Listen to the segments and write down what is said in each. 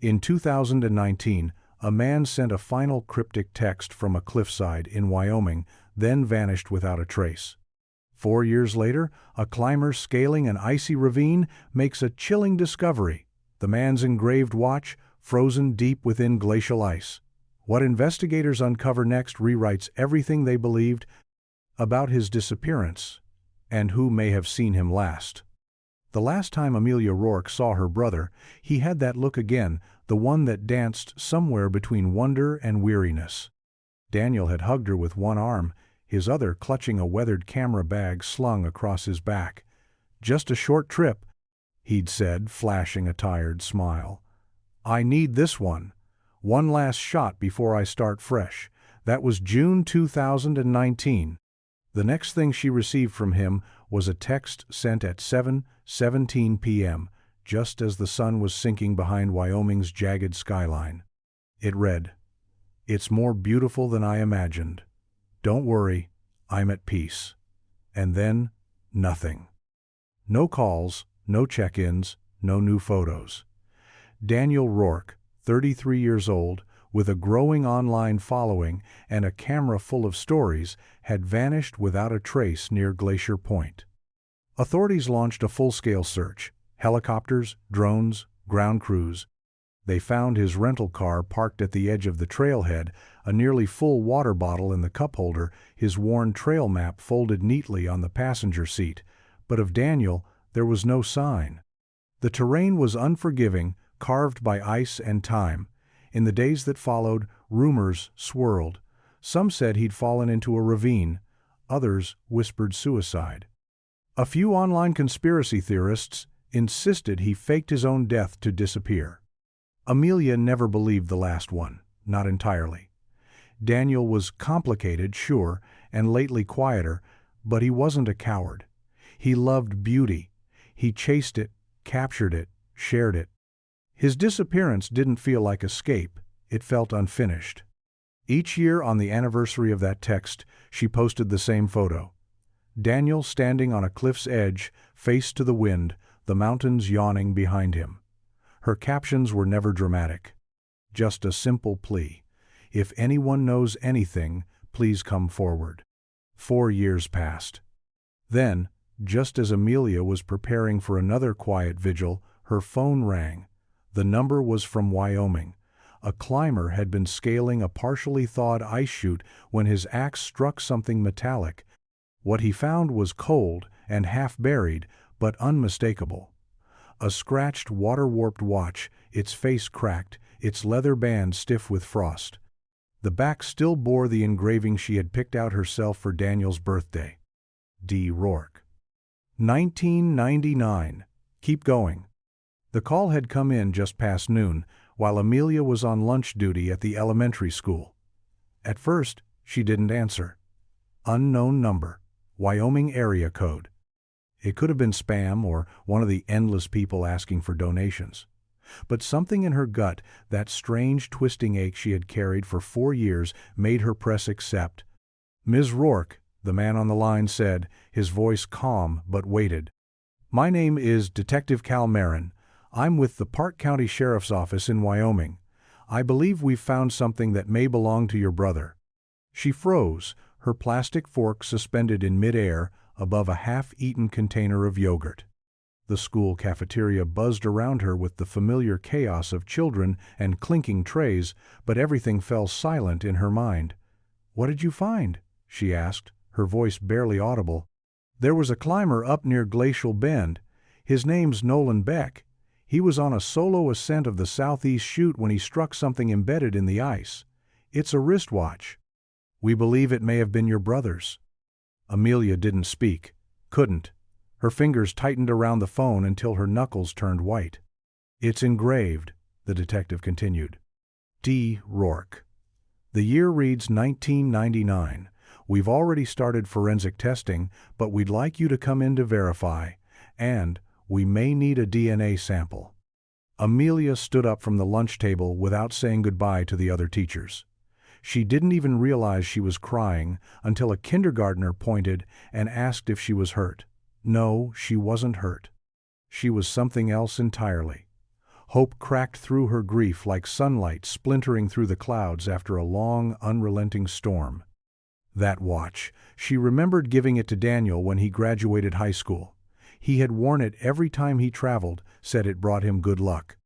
In 2019, a man sent a final cryptic text from a cliffside in Wyoming, then vanished without a trace. 4 years later, a climber scaling an icy ravine makes a chilling discovery: the man's engraved watch, frozen deep within glacial ice. What investigators uncover next rewrites everything they believed about his disappearance, and who may have seen him last. The last time Amelia Rourke saw her brother, he had that look again, the one that danced somewhere between wonder and weariness. Daniel had hugged her with one arm, his other clutching a weathered camera bag slung across his back. "Just a short trip," he'd said, flashing a tired smile. "I need this one. One last shot before I start fresh." That was June 2019. The next thing she received from him was a text sent at 7:17 p.m., just as the sun was sinking behind Wyoming's jagged skyline. It read, "It's more beautiful than I imagined. Don't worry, I'm at peace." And then, nothing. No calls, no check-ins, no new photos. Daniel Rourke, 33 years old, with a growing online following and a camera full of stories, had vanished without a trace near Glacier Point. Authorities launched a full-scale search: helicopters, drones, ground crews. They found his rental car parked at the edge of the trailhead, a nearly full water bottle in the cup holder, his worn trail map folded neatly on the passenger seat. But of Daniel, there was no sign. The terrain was unforgiving, carved by ice and time. In the days that followed, rumors swirled. Some said he'd fallen into a ravine. Others whispered suicide. A few online conspiracy theorists insisted he faked his own death to disappear. Amelia never believed the last one, not entirely. Daniel was complicated, sure, and lately quieter, but he wasn't a coward. He loved beauty. He chased it, captured it, shared it. His disappearance didn't feel like escape, it felt unfinished. Each year on the anniversary of that text, she posted the same photo. Daniel standing on a cliff's edge, face to the wind, the mountains yawning behind him. Her captions were never dramatic. Just a simple plea: if anyone knows anything, please come forward. 4 years passed. Then, just as Amelia was preparing for another quiet vigil, her phone rang. The number was from Wyoming. A climber had been scaling a partially thawed ice chute when his axe struck something metallic. What he found was cold and half-buried, but unmistakable. A scratched, water-warped watch, its face cracked, its leather band stiff with frost. The back still bore the engraving she had picked out herself for Daniel's birthday. D. Rourke. 1999. Keep going. The call had come in just past noon, while Amelia was on lunch duty at the elementary school. At first, she didn't answer. Unknown number. Wyoming area code. It could have been spam or one of the endless people asking for donations. But something in her gut, that strange twisting ache she had carried for 4 years, made her press accept. "Ms. Rourke," the man on the line said, his voice calm but weighted. "My name is Detective Cal Marin. I'm with the Park County Sheriff's Office in Wyoming. I believe we've found something that may belong to your brother." She froze, her plastic fork suspended in midair above a half-eaten container of yogurt. The school cafeteria buzzed around her with the familiar chaos of children and clinking trays, but everything fell silent in her mind. "What did you find?" she asked, her voice barely audible. "There was a climber up near Glacial Bend. His name's Nolan Beck. He was on a solo ascent of the southeast chute when he struck something embedded in the ice. It's a wristwatch. We believe it may have been your brother's." Amelia didn't speak, couldn't. Her fingers tightened around the phone until her knuckles turned white. "It's engraved," the detective continued. D. Rourke. "The year reads 1999. We've already started forensic testing, but we'd like you to come in to verify. And we may need a DNA sample." Amelia stood up from the lunch table without saying goodbye to the other teachers. She didn't even realize she was crying until a kindergartner pointed and asked if she was hurt. No, she wasn't hurt. She was something else entirely. Hope cracked through her grief like sunlight splintering through the clouds after a long, unrelenting storm. That watch. She remembered giving it to Daniel when he graduated high school. He had worn it every time he traveled, said it brought him good luck.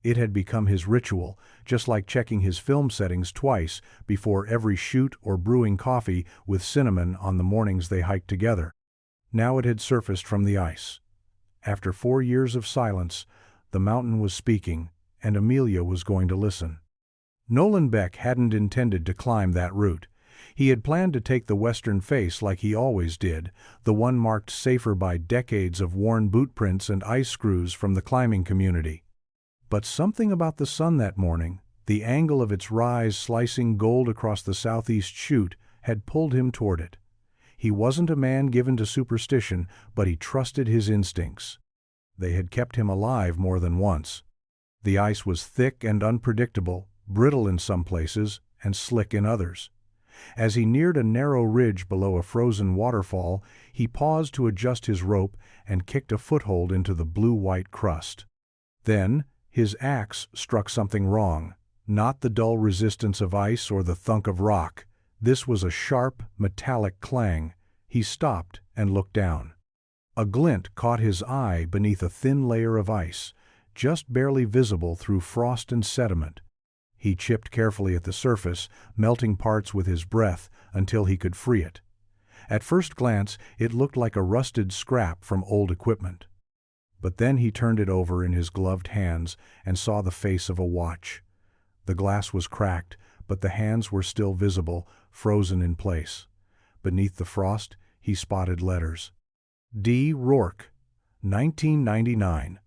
It had become his ritual, just like checking his film settings twice before every shoot or brewing coffee with cinnamon on the mornings they hiked together. Now it had surfaced from the ice. After 4 years of silence, the mountain was speaking, and Amelia was going to listen. Nolan Beck hadn't intended to climb that route. He had planned to take the western face like he always did, the one marked safer by decades of worn boot prints and ice screws from the climbing community. But something about the sun that morning, the angle of its rise slicing gold across the southeast chute, had pulled him toward it. He wasn't a man given to superstition, but he trusted his instincts. They had kept him alive more than once. The ice was thick and unpredictable, brittle in some places, and slick in others. As he neared a narrow ridge below a frozen waterfall, he paused to adjust his rope and kicked a foothold into the blue-white crust. Then, his axe struck something wrong, not the dull resistance of ice or the thunk of rock. This was a sharp, metallic clang. He stopped and looked down. A glint caught his eye beneath a thin layer of ice, just barely visible through frost and sediment. He chipped carefully at the surface, melting parts with his breath until he could free it. At first glance, it looked like a rusted scrap from old equipment. But then he turned it over in his gloved hands and saw the face of a watch. The glass was cracked, but the hands were still visible, frozen in place. Beneath the frost, he spotted letters. D. Rourke, 1999.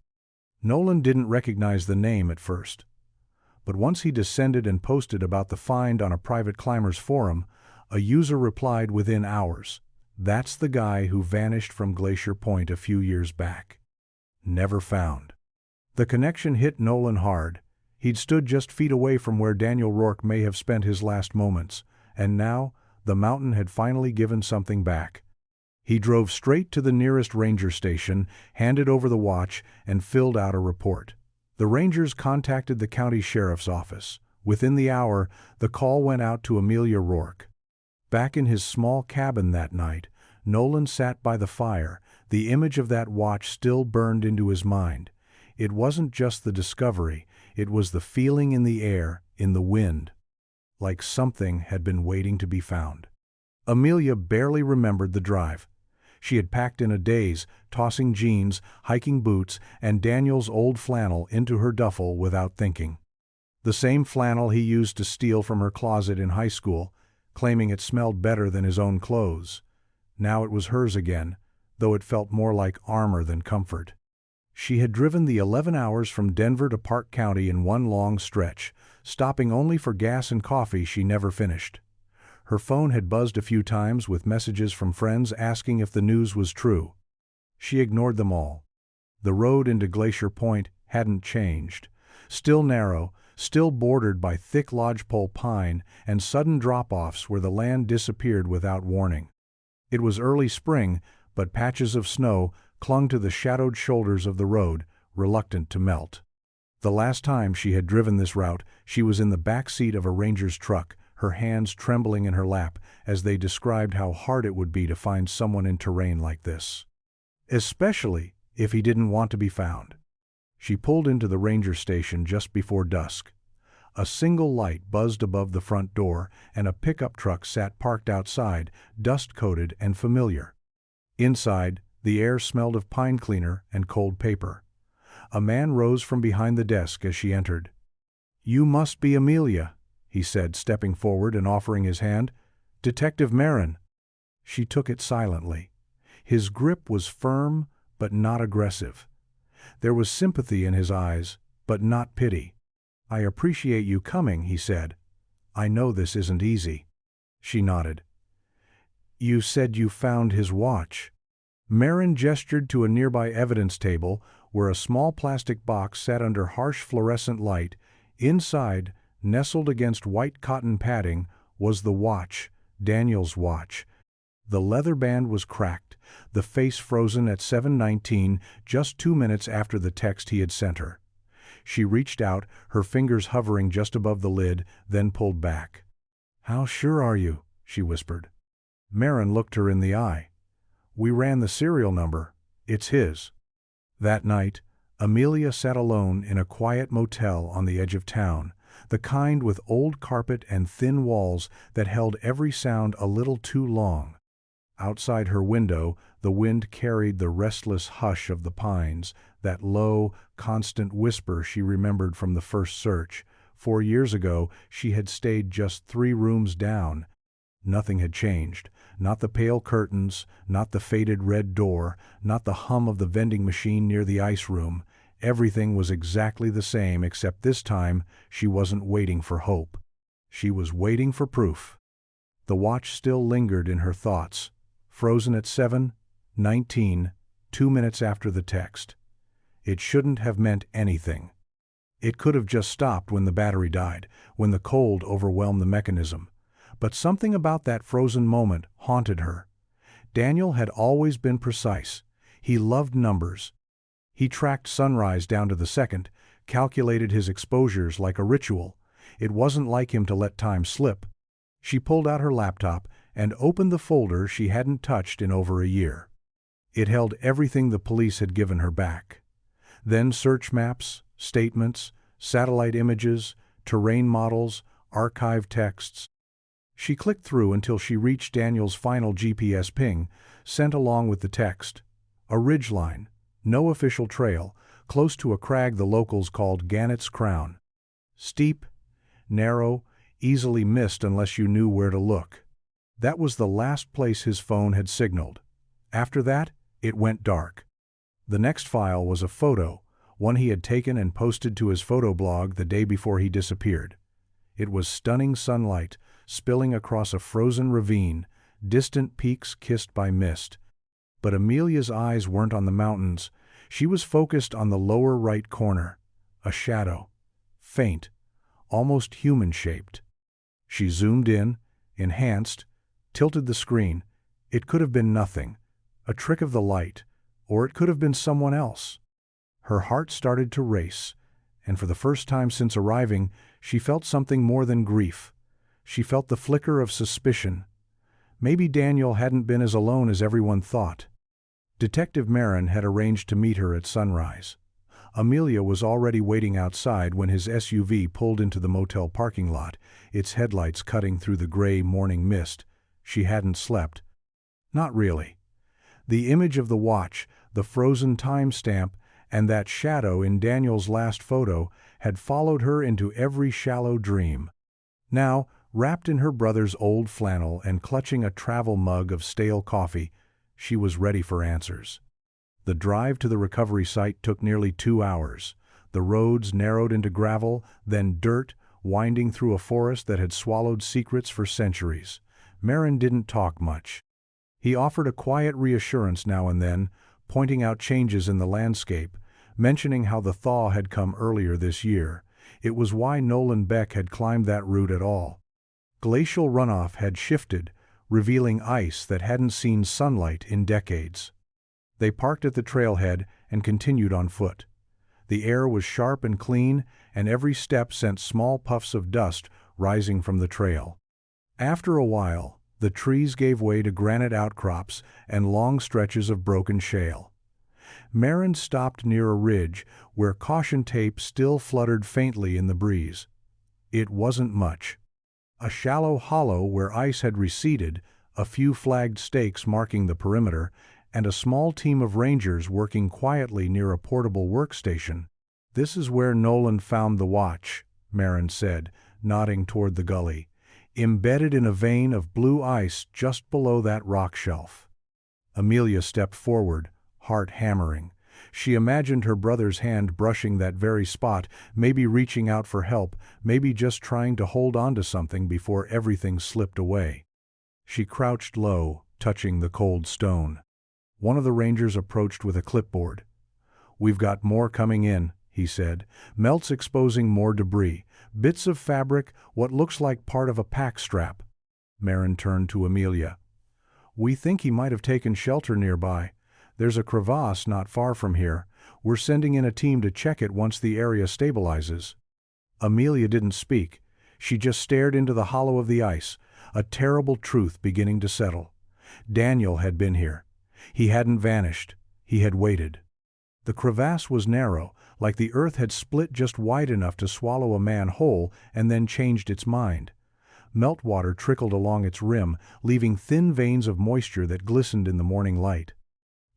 Nolan didn't recognize the name at first. But once he descended and posted about the find on a private climbers forum, a user replied within hours. That's the guy who vanished from Glacier Point a few years back. Never found. The connection hit Nolan hard. He'd stood just feet away from where Daniel Rourke may have spent his last moments, and now the mountain had finally given something back. He drove straight to the nearest ranger station, handed over the watch, and filled out a report. The rangers contacted the county sheriff's office. Within the hour, the call went out to Amelia Rourke. Back in his small cabin that night, Nolan sat by the fire. The image of that watch still burned into his mind. It wasn't just the discovery, it was the feeling in the air, in the wind. Like something had been waiting to be found. Amelia barely remembered the drive. She had packed in a daze, tossing jeans, hiking boots, and Daniel's old flannel into her duffel without thinking. The same flannel he used to steal from her closet in high school, claiming it smelled better than his own clothes. Now it was hers again, though it felt more like armor than comfort. She had driven the 11 hours from Denver to Park County in one long stretch, stopping only for gas and coffee she never finished. Her phone had buzzed a few times with messages from friends asking if the news was true. She ignored them all. The road into Glacier Point hadn't changed. Still narrow, still bordered by thick lodgepole pine and sudden drop-offs where the land disappeared without warning. It was early spring, but patches of snow clung to the shadowed shoulders of the road, reluctant to melt. The last time she had driven this route, she was in the back seat of a ranger's truck, her hands trembling in her lap as they described how hard it would be to find someone in terrain like this. Especially if he didn't want to be found. She pulled into the ranger station just before dusk. A single light buzzed above the front door, and a pickup truck sat parked outside, dust-coated and familiar. Inside, the air smelled of pine cleaner and cold paper. A man rose from behind the desk as she entered. "You must be Amelia," he said, stepping forward and offering his hand. "Detective Marin." She took it silently. His grip was firm, but not aggressive. There was sympathy in his eyes, but not pity. "I appreciate you coming," he said. "I know this isn't easy." She nodded. "You said you found his watch." Marin gestured to a nearby evidence table where a small plastic box sat under harsh fluorescent light. Inside, nestled against white cotton padding, was the watch, Daniel's watch. The leather band was cracked, the face frozen at 7:19, just 2 minutes after the text he had sent her. She reached out, her fingers hovering just above the lid, then pulled back. "How sure are you?" she whispered. Marin looked her in the eye. "We ran the serial number. It's his." That night, Amelia sat alone in a quiet motel on the edge of town, the kind with old carpet and thin walls that held every sound a little too long. Outside her window, the wind carried the restless hush of the pines, that low, constant whisper she remembered from the first search. 4 years ago, she had stayed just 3 rooms down. Nothing had changed. Not the pale curtains, not the faded red door, not the hum of the vending machine near the ice room. Everything was exactly the same, except this time she wasn't waiting for hope. She was waiting for proof. The watch still lingered in her thoughts, frozen at 7:19, 2 minutes after the text. It shouldn't have meant anything. It could have just stopped when the battery died, when the cold overwhelmed the mechanism. But something about that frozen moment haunted her. Daniel had always been precise. He loved numbers. He tracked sunrise down to the second, calculated his exposures like a ritual. It wasn't like him to let time slip. She pulled out her laptop and opened the folder she hadn't touched in over a year. It held everything the police had given her back. Then search maps, statements, satellite images, terrain models, archived texts. She clicked through until she reached Daniel's final GPS ping, sent along with the text. A ridgeline, no official trail, close to a crag the locals called Gannett's Crown. Steep, narrow, easily missed unless you knew where to look. That was the last place his phone had signaled. After that, it went dark. The next file was a photo, one he had taken and posted to his photo blog the day before he disappeared. It was stunning sunlight, spilling across a frozen ravine, distant peaks kissed by mist. But Amelia's eyes weren't on the mountains. She was focused on the lower right corner, a shadow, faint, almost human-shaped. She zoomed in, enhanced, tilted the screen. It could have been nothing, a trick of the light, or it could have been someone else. Her heart started to race, and for the first time since arriving, she felt something more than grief. She felt the flicker of suspicion. Maybe Daniel hadn't been as alone as everyone thought. Detective Marin had arranged to meet her at sunrise. Amelia was already waiting outside when his SUV pulled into the motel parking lot, its headlights cutting through the gray morning mist. She hadn't slept. Not really. The image of the watch, the frozen timestamp, and that shadow in Daniel's last photo had followed her into every shallow dream. Now, wrapped in her brother's old flannel and clutching a travel mug of stale coffee, she was ready for answers. The drive to the recovery site took nearly 2 hours. The roads narrowed into gravel, then dirt, winding through a forest that had swallowed secrets for centuries. Marin didn't talk much. He offered a quiet reassurance now and then, pointing out changes in the landscape, mentioning how the thaw had come earlier this year. It was why Nolan Beck had climbed that route at all. Glacial runoff had shifted, revealing ice that hadn't seen sunlight in decades. They parked at the trailhead and continued on foot. The air was sharp and clean, and every step sent small puffs of dust rising from the trail. After a while, the trees gave way to granite outcrops and long stretches of broken shale. Marin stopped near a ridge where caution tape still fluttered faintly in the breeze. It wasn't much. A shallow hollow where ice had receded, a few flagged stakes marking the perimeter, and a small team of rangers working quietly near a portable workstation. "This is where Nolan found the watch," Marin said, nodding toward the gully, "embedded in a vein of blue ice just below that rock shelf." Amelia stepped forward, heart hammering. She imagined her brother's hand brushing that very spot, maybe reaching out for help, maybe just trying to hold on to something before everything slipped away. She crouched low, touching the cold stone. One of the rangers approached with a clipboard. "We've got more coming in," he said. "Melt's exposing more debris. Bits of fabric, what looks like part of a pack strap." Marin turned to Amelia. "We think he might have taken shelter nearby. There's a crevasse not far from here. We're sending in a team to check it once the area stabilizes." Amelia didn't speak. She just stared into the hollow of the ice, a terrible truth beginning to settle. Daniel had been here. He hadn't vanished. He had waited. The crevasse was narrow, like the earth had split just wide enough to swallow a man whole and then changed its mind. Meltwater trickled along its rim, leaving thin veins of moisture that glistened in the morning light.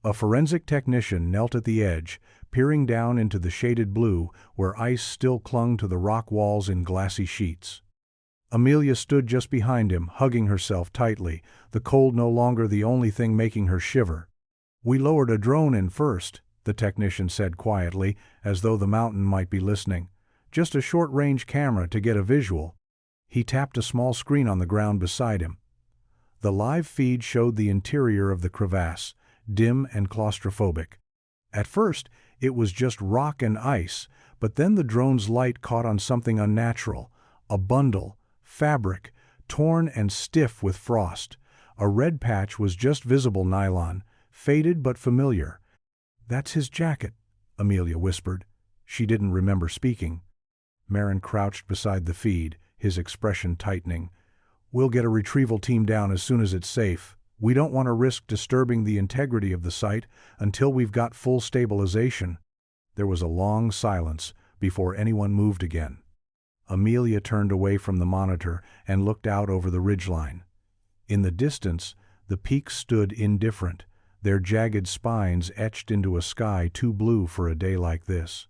A forensic technician knelt at the edge, peering down into the shaded blue where ice still clung to the rock walls in glassy sheets. Amelia stood just behind him, hugging herself tightly, the cold no longer the only thing making her shiver. "We lowered a drone in first," the technician said quietly, as though the mountain might be listening. "Just a short-range camera to get a visual." He tapped a small screen on the ground beside him. The live feed showed the interior of the crevasse, dim and claustrophobic. At first, it was just rock and ice, but then the drone's light caught on something unnatural, a bundle, fabric, torn and stiff with frost. A red patch was just visible nylon, faded but familiar. "That's his jacket," Amelia whispered. She didn't remember speaking. Marin crouched beside the feed, his expression tightening. "We'll get a retrieval team down as soon as it's safe. We don't want to risk disturbing the integrity of the site until we've got full stabilization." There was a long silence before anyone moved again. Amelia turned away from the monitor and looked out over the ridgeline. In the distance, the peaks stood indifferent, their jagged spines etched into a sky too blue for a day like this.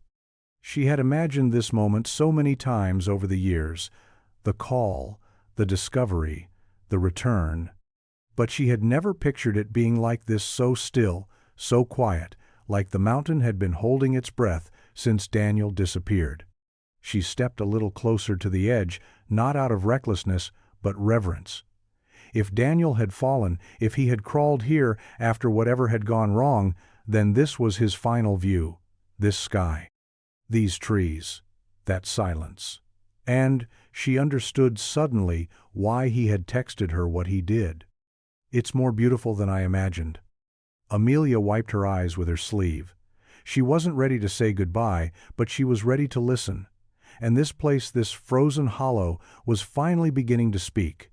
She had imagined this moment so many times over the years, the call, the discovery, the return. But she had never pictured it being like this, so still, so quiet, like the mountain had been holding its breath since Daniel disappeared. She stepped a little closer to the edge, not out of recklessness, but reverence. If Daniel had fallen, if he had crawled here after whatever had gone wrong, then this was his final view, this sky, these trees, that silence. And she understood suddenly why he had texted her what he did. "It's more beautiful than I imagined." Amelia wiped her eyes with her sleeve. She wasn't ready to say goodbye, but she was ready to listen. And this place, this frozen hollow, was finally beginning to speak.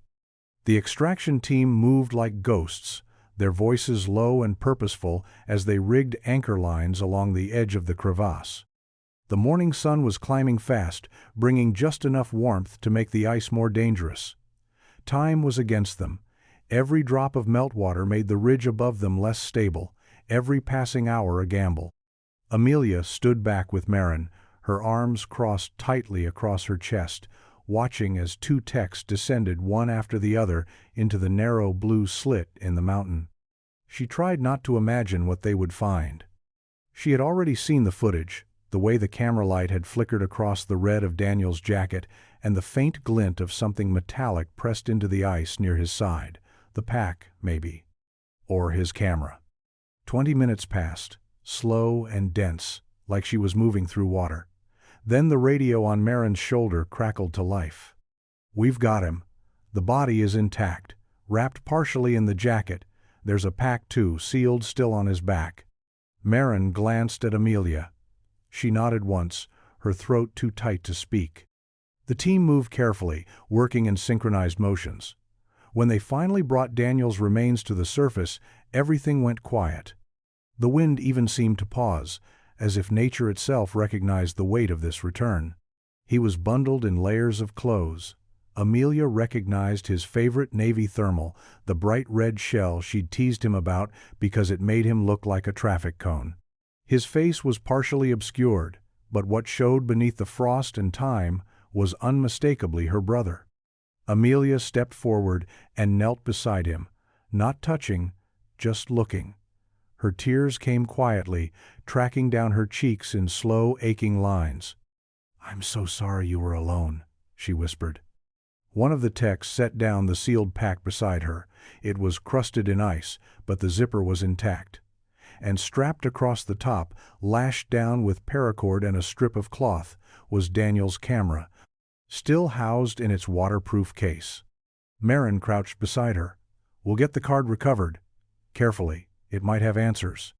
The extraction team moved like ghosts, their voices low and purposeful as they rigged anchor lines along the edge of the crevasse. The morning sun was climbing fast, bringing just enough warmth to make the ice more dangerous. Time was against them. Every drop of meltwater made the ridge above them less stable, every passing hour a gamble. Amelia stood back with Marin, her arms crossed tightly across her chest, watching as two techs descended one after the other into the narrow blue slit in the mountain. She tried not to imagine what they would find. She had already seen the footage, the way the camera light had flickered across the red of Daniel's jacket and the faint glint of something metallic pressed into the ice near his side, the pack, maybe, or his camera. 20 minutes passed, slow and dense, like she was moving through water. Then the radio on Marin's shoulder crackled to life. "We've got him. The body is intact, wrapped partially in the jacket. There's a pack too, sealed still on his back." Marin glanced at Amelia. She nodded once, her throat too tight to speak. The team moved carefully, working in synchronized motions. When they finally brought Daniel's remains to the surface, everything went quiet. The wind even seemed to pause, as if nature itself recognized the weight of this return. He was bundled in layers of clothes. Amelia recognized his favorite Navy thermal, the bright red shell she'd teased him about because it made him look like a traffic cone. His face was partially obscured, but what showed beneath the frost and time was unmistakably her brother. Amelia stepped forward and knelt beside him, not touching, just looking. Her tears came quietly, tracking down her cheeks in slow, aching lines. "I'm so sorry you were alone," she whispered. One of the techs set down the sealed pack beside her. It was crusted in ice, but the zipper was intact. And strapped across the top, lashed down with paracord and a strip of cloth, was Daniel's camera, still housed in its waterproof case. Marin crouched beside her. "We'll get the card recovered. Carefully. It might have answers."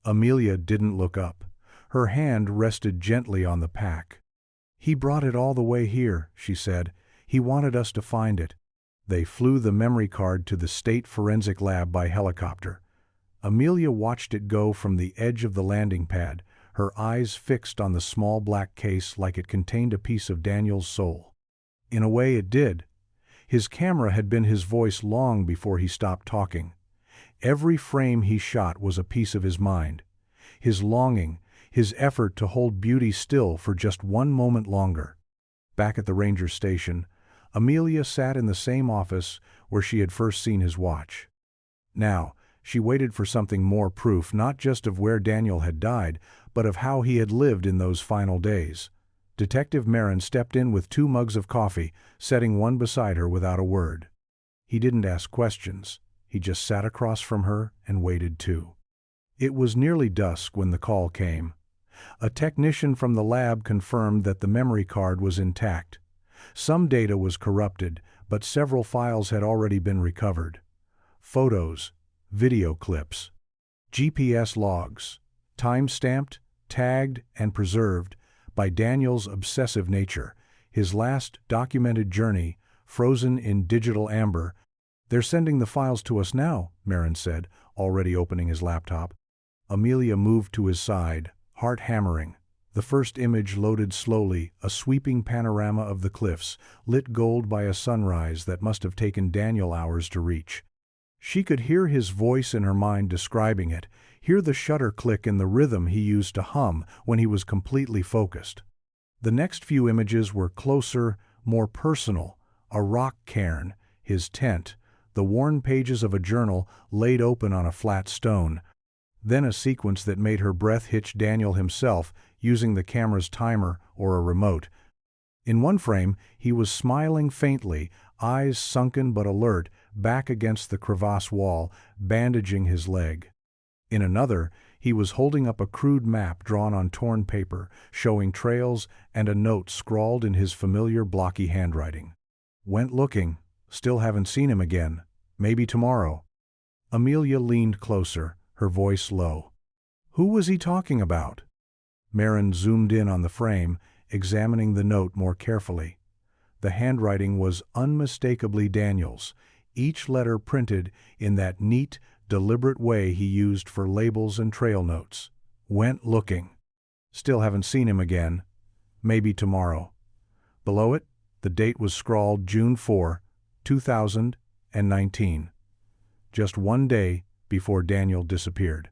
Amelia didn't look up. Her hand rested gently on the pack. "He brought it all the way here," she said. "He wanted us to find it." They flew the memory card to the state forensic lab by helicopter. Amelia watched it go from the edge of the landing pad, her eyes fixed on the small black case like it contained a piece of Daniel's soul. In a way it did. His camera had been his voice long before he stopped talking. Every frame he shot was a piece of his mind. His longing, his effort to hold beauty still for just one moment longer. Back at the ranger station, Amelia sat in the same office where she had first seen his watch. Now, she waited for something more, proof not just of where Daniel had died, but of how he had lived in those final days. Detective Marin stepped in with 2 mugs of coffee, setting one beside her without a word. He didn't ask questions. He just sat across from her and waited too. It was nearly dusk when the call came. A technician from the lab confirmed that the memory card was intact. Some data was corrupted, but several files had already been recovered. Photos, video clips, GPS logs, time-stamped, tagged, and preserved by Daniel's obsessive nature, his last documented journey, frozen in digital amber. "They're sending the files to us now," Marin said, already opening his laptop. Amelia moved to his side, heart hammering. The first image loaded slowly, a sweeping panorama of the cliffs, lit gold by a sunrise that must have taken Daniel hours to reach. She could hear his voice in her mind describing it, hear the shutter click in the rhythm he used to hum when he was completely focused. The next few images were closer, more personal: a rock cairn, his tent, the worn pages of a journal laid open on a flat stone. Then a sequence that made her breath hitch: Daniel himself, using the camera's timer or a remote. In one frame, he was smiling faintly, eyes sunken but alert, back against the crevasse wall, bandaging his leg. In another, he was holding up a crude map drawn on torn paper, showing trails and a note scrawled in his familiar blocky handwriting. "Went looking. Still haven't seen him again. Maybe tomorrow." Amelia leaned closer, her voice low. "Who was he talking about?" Marin zoomed in on the frame, examining the note more carefully. The handwriting was unmistakably Daniel's, each letter printed in that neat, deliberate way he used for labels and trail notes. "Went looking. Still haven't seen him again. Maybe tomorrow." Below it, the date was scrawled June 4, 2019. Just one day before Daniel disappeared.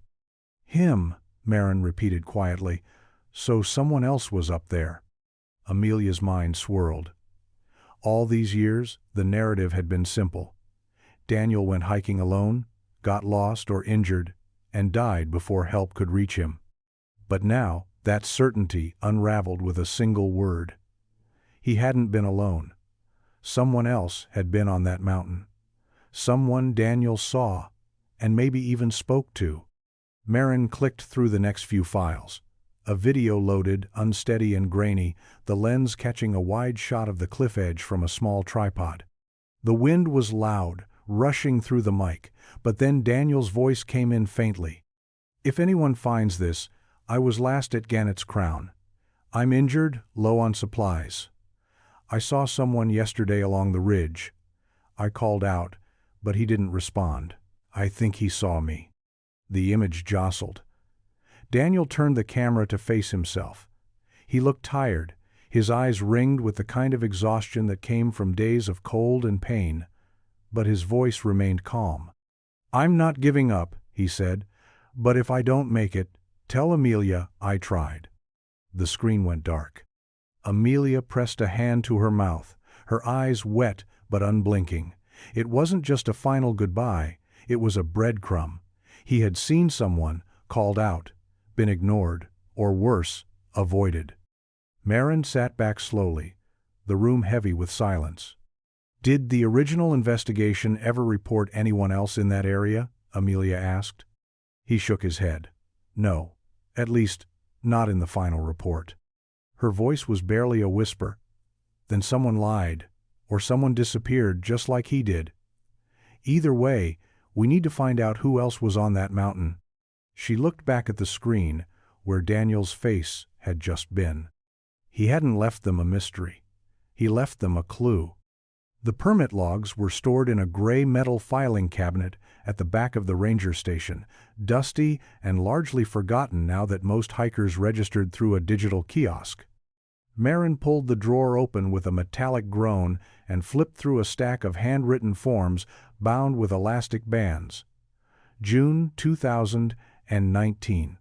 "Him," Marin repeated quietly. "So someone else was up there." Amelia's mind swirled. All these years, the narrative had been simple. Daniel went hiking alone, got lost or injured, and died before help could reach him. But now, that certainty unraveled with a single word. He hadn't been alone. Someone else had been on that mountain. Someone Daniel saw, and maybe even spoke to. Marin clicked through the next few files. A video loaded, unsteady and grainy, the lens catching a wide shot of the cliff edge from a small tripod. The wind was loud, rushing through the mic, but then Daniel's voice came in faintly. "If anyone finds this, I was last at Gannett's Crown. I'm injured, low on supplies. I saw someone yesterday along the ridge. I called out, but he didn't respond. I think he saw me." The image jostled. Daniel turned the camera to face himself. He looked tired, his eyes ringed with the kind of exhaustion that came from days of cold and pain, but his voice remained calm. "I'm not giving up," he said, "but if I don't make it, tell Amelia I tried." The screen went dark. Amelia pressed a hand to her mouth, her eyes wet but unblinking. It wasn't just a final goodbye, it was a breadcrumb. He had seen someone, called out, been ignored, or worse, avoided. Marin sat back slowly, the room heavy with silence. "Did the original investigation ever report anyone else in that area?" Amelia asked. He shook his head. "No, at least, not in the final report." Her voice was barely a whisper. "Then someone lied, or someone disappeared just like he did. Either way, we need to find out who else was on that mountain." She looked back at the screen, where Daniel's face had just been. He hadn't left them a mystery. He left them a clue. The permit logs were stored in a gray metal filing cabinet at the back of the ranger station, dusty and largely forgotten now that most hikers registered through a digital kiosk. Marin pulled the drawer open with a metallic groan and flipped through a stack of handwritten forms bound with elastic bands. June 2019.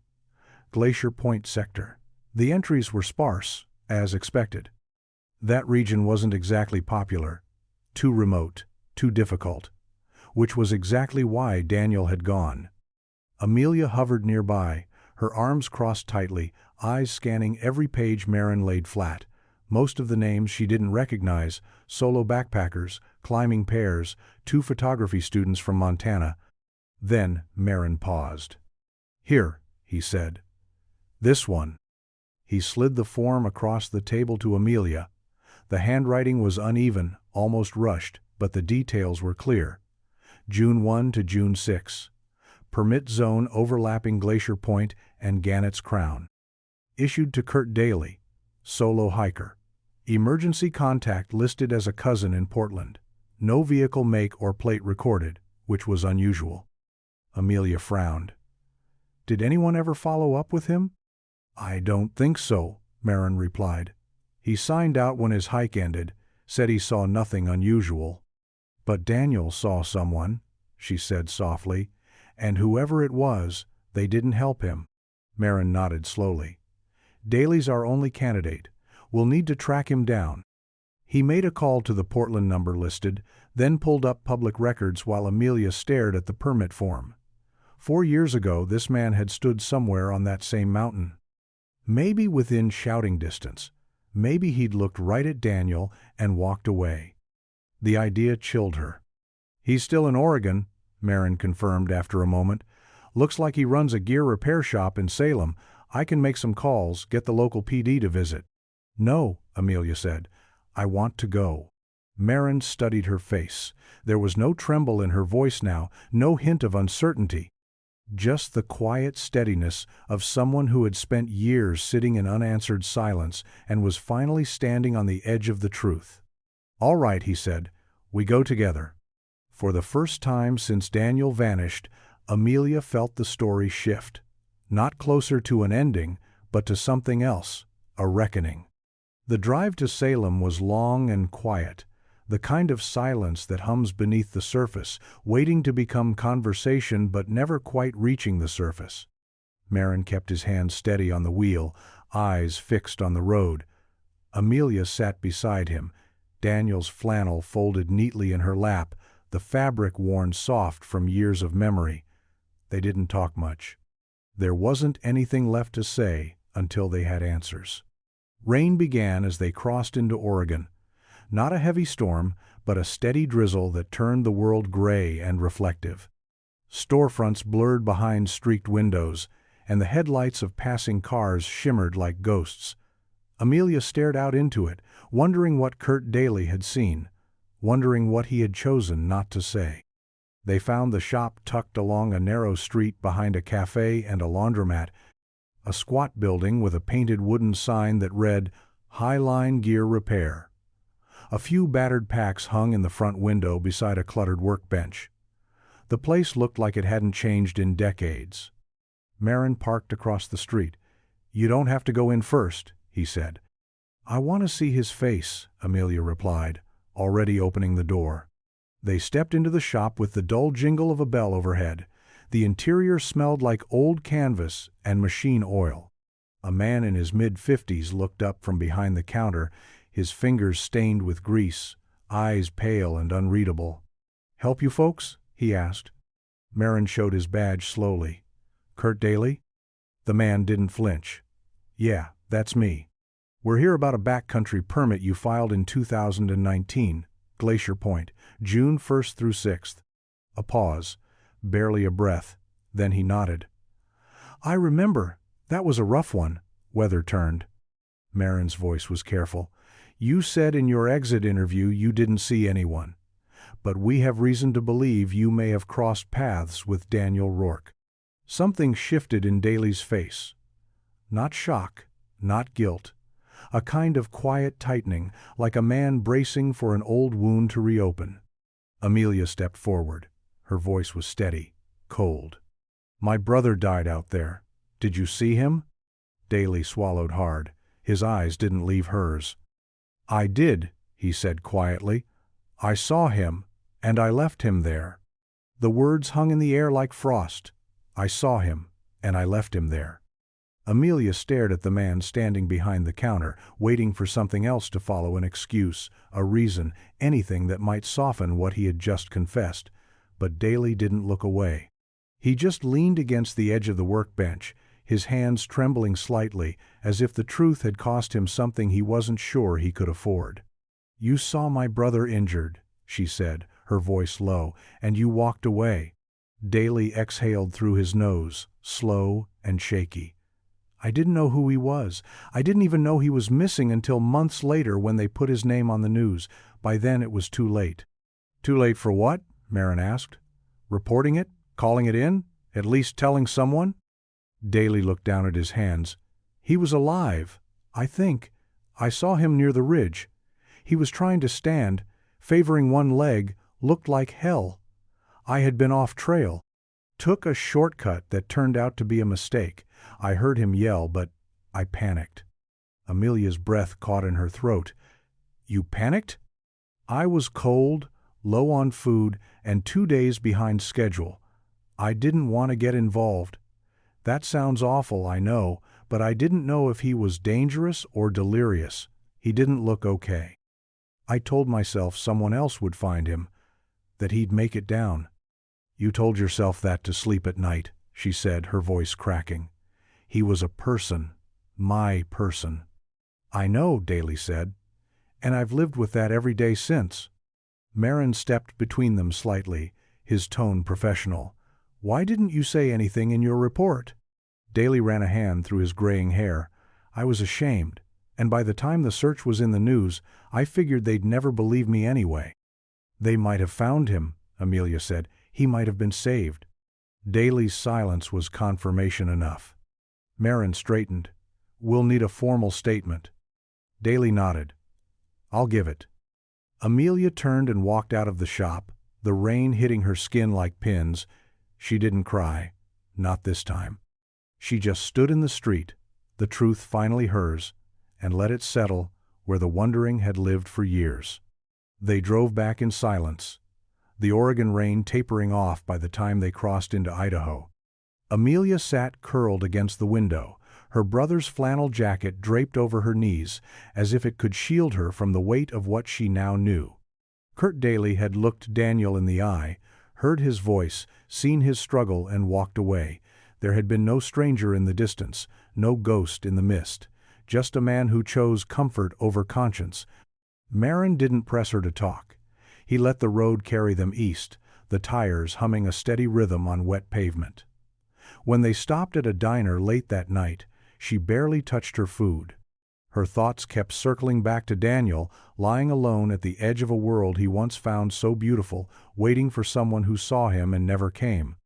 Glacier Point Sector. The entries were sparse, as expected. That region wasn't exactly popular. Too remote, too difficult. Which was exactly why Daniel had gone. Amelia hovered nearby, her arms crossed tightly, eyes scanning every page Marin laid flat. Most of the names she didn't recognize: solo backpackers, climbing pairs, 2 photography students from Montana. Then Marin paused. "Here," he said. "This one." He slid the form across the table to Amelia. The handwriting was uneven, almost rushed, but the details were clear. June 1 to June 6. Permit zone overlapping Glacier Point and Gannett's Crown. Issued to Kurt Daly, solo hiker. Emergency contact listed as a cousin in Portland. No vehicle make or plate recorded, which was unusual. Amelia frowned. "Did anyone ever follow up with him?" "I don't think so," Marin replied. "He signed out when his hike ended, said he saw nothing unusual." "But Daniel saw someone," she said softly, "and whoever it was, they didn't help him." Marin nodded slowly. "Daly's our only candidate. We'll need to track him down." He made a call to the Portland number listed, then pulled up public records while Amelia stared at the permit form. 4 years ago, this man had stood somewhere on that same mountain. Maybe within shouting distance. Maybe he'd looked right at Daniel and walked away. The idea chilled her. "He's still in Oregon," Marin confirmed after a moment. "Looks like he runs a gear repair shop in Salem. I can make some calls, get the local PD to visit." "No," Amelia said. "I want to go." Marin studied her face. There was no tremble in her voice now, no hint of uncertainty. Just the quiet steadiness of someone who had spent years sitting in unanswered silence and was finally standing on the edge of the truth. "All right," he said. "We go together." For the first time since Daniel vanished, Amelia felt the story shift. Not closer to an ending, but to something else, a reckoning. The drive to Salem was long and quiet, the kind of silence that hums beneath the surface, waiting to become conversation but never quite reaching the surface. Marin kept his hand steady on the wheel, eyes fixed on the road. Amelia sat beside him, Daniel's flannel folded neatly in her lap, the fabric worn soft from years of memory. They didn't talk much. There wasn't anything left to say until they had answers. Rain began as they crossed into Oregon. Not a heavy storm, but a steady drizzle that turned the world gray and reflective. Storefronts blurred behind streaked windows, and the headlights of passing cars shimmered like ghosts. Amelia stared out into it, wondering what Kurt Daly had seen, wondering what he had chosen not to say. They found the shop tucked along a narrow street behind a cafe and a laundromat, a squat building with a painted wooden sign that read, "Highline Gear Repair." A few battered packs hung in the front window beside a cluttered workbench. The place looked like it hadn't changed in decades. Marin parked across the street. "You don't have to go in first," he said. "I want to see his face," Amelia replied, already opening the door. They stepped into the shop with the dull jingle of a bell overhead. The interior smelled like old canvas and machine oil. A man in his mid-50s looked up from behind the counter, his fingers stained with grease, eyes pale and unreadable. "Help you folks?" he asked. Marin showed his badge slowly. "Kurt Daly?" The man didn't flinch. "Yeah, that's me. We're here about a backcountry permit you filed in 2019, Glacier Point, June 1st through 6th. A pause, barely a breath, then he nodded. "I remember. That was a rough one," Weather turned. Marin's voice was careful. "You said in your exit interview you didn't see anyone. But we have reason to believe you may have crossed paths with Daniel Rourke." Something shifted in Daly's face. not shock, not guilt. A kind of quiet tightening, like a man bracing for an old wound to reopen. Amelia stepped forward. Her voice was steady, cold. "My brother died out there. Did you see him?" Daly swallowed hard. His eyes didn't leave hers. "I did," he said quietly. "I saw him, and I left him there." The words hung in the air like frost. "I saw him, and I left him there." Amelia stared at the man standing behind the counter, waiting for something else to follow, an excuse, a reason, anything that might soften what he had just confessed. But Daly didn't look away. He just leaned against the edge of the workbench, his hands trembling slightly, as if the truth had cost him something he wasn't sure he could afford. "You saw my brother injured," she said, her voice low, "and you walked away." Daly exhaled through his nose, slow and shaky. "I didn't know who he was. I didn't even know he was missing until months later when they put his name on the news. By then it was too late." "Too late for what?" Marin asked. "Reporting it? Calling it in? At least telling someone?" Daly looked down at his hands. "He was alive, I think. I saw him near the ridge. He was trying to stand, favoring one leg, looked like hell. I had been off trail. Took a shortcut that turned out to be a mistake. I heard him yell, but I panicked." Amelia's breath caught in her throat. "You panicked?" "I was cold, low on food, and 2 days behind schedule. I didn't want to get involved. That sounds awful, I know, but I didn't know if he was dangerous or delirious. He didn't look okay. I told myself someone else would find him, that he'd make it down." "You told yourself that to sleep at night," she said, her voice cracking. "He was a person, my person." "I know," Daly said, "and I've lived with that every day since." Marin stepped between them slightly, his tone professional. "Why didn't you say anything in your report?" Daly ran a hand through his graying hair. "I was ashamed, and by the time the search was in the news, I figured they'd never believe me anyway." "They might have found him," Amelia said. "He might have been saved." Daly's silence was confirmation enough. Marin straightened. "We'll need a formal statement." Daly nodded. "I'll give it." Amelia turned and walked out of the shop, the rain hitting her skin like pins. She didn't cry. Not this time. She just stood in the street, the truth finally hers, and let it settle where the wondering had lived for years. They drove back in silence, the Oregon rain tapering off by the time they crossed into Idaho. Amelia sat curled against the window, her brother's flannel jacket draped over her knees, as if it could shield her from the weight of what she now knew. Kurt Daly had looked Daniel in the eye, heard his voice, seen his struggle, and walked away. There had been no stranger in the distance, no ghost in the mist, just a man who chose comfort over conscience. Marin didn't press her to talk. He let the road carry them east, the tires humming a steady rhythm on wet pavement. When they stopped at a diner late that night, she barely touched her food. Her thoughts kept circling back to Daniel, lying alone at the edge of a world he once found so beautiful, waiting for someone who saw him and never came.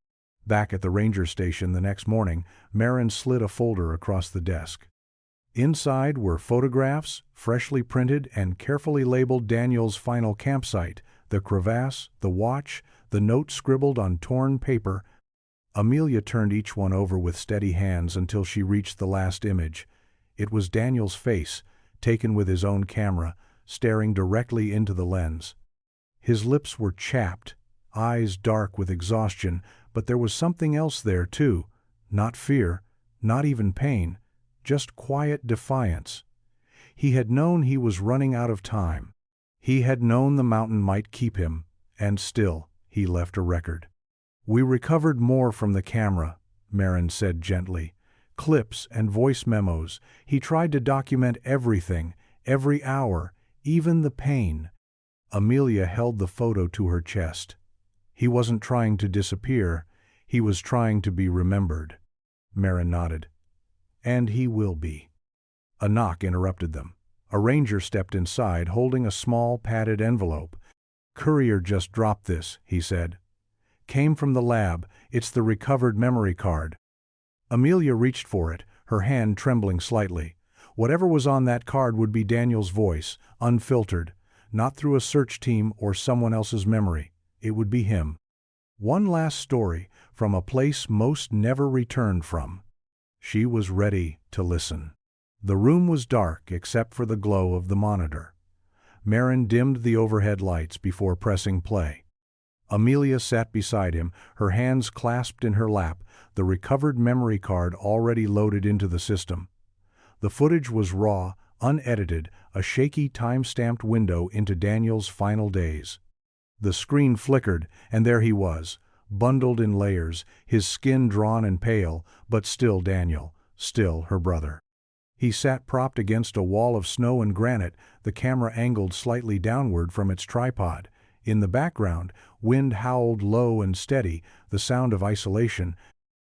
Back at the ranger station the next morning, Marin slid a folder across the desk. Inside were photographs, freshly printed and carefully labeled Daniel's final campsite, the crevasse, the watch, the note scribbled on torn paper. Amelia turned each one over with steady hands until she reached the last image. It was Daniel's face, taken with his own camera, staring directly into the lens. His lips were chapped, eyes dark with exhaustion, but there was something else there too. Not fear, not even pain, just quiet defiance. He had known he was running out of time. He had known the mountain might keep him, and still he left a record. "We recovered more from the camera," Marin said gently. "Clips and voice memos. He tried to document everything, every hour, even the pain." Amelia held the photo to her chest. "He wasn't trying to disappear. He was trying to be remembered." Marin nodded. "And he will be." A knock interrupted them. A ranger stepped inside, holding a small, padded envelope. "Courier just dropped this," he said. "Came from the lab. It's the recovered memory card." Amelia reached for it, her hand trembling slightly. Whatever was on that card would be Daniel's voice, unfiltered, not through a search team or someone else's memory. It would be him. One last story from a place most never returned from. She was ready to listen. The room was dark except for the glow of the monitor. Marin dimmed the overhead lights before pressing play. Amelia sat beside him, her hands clasped in her lap, the recovered memory card already loaded into the system. The footage was raw, unedited, a shaky time-stamped window into Daniel's final days. The screen flickered, and there he was, bundled in layers, his skin drawn and pale, but still Daniel, still her brother. He sat propped against a wall of snow and granite, the camera angled slightly downward from its tripod. In the background, wind howled low and steady, the sound of isolation.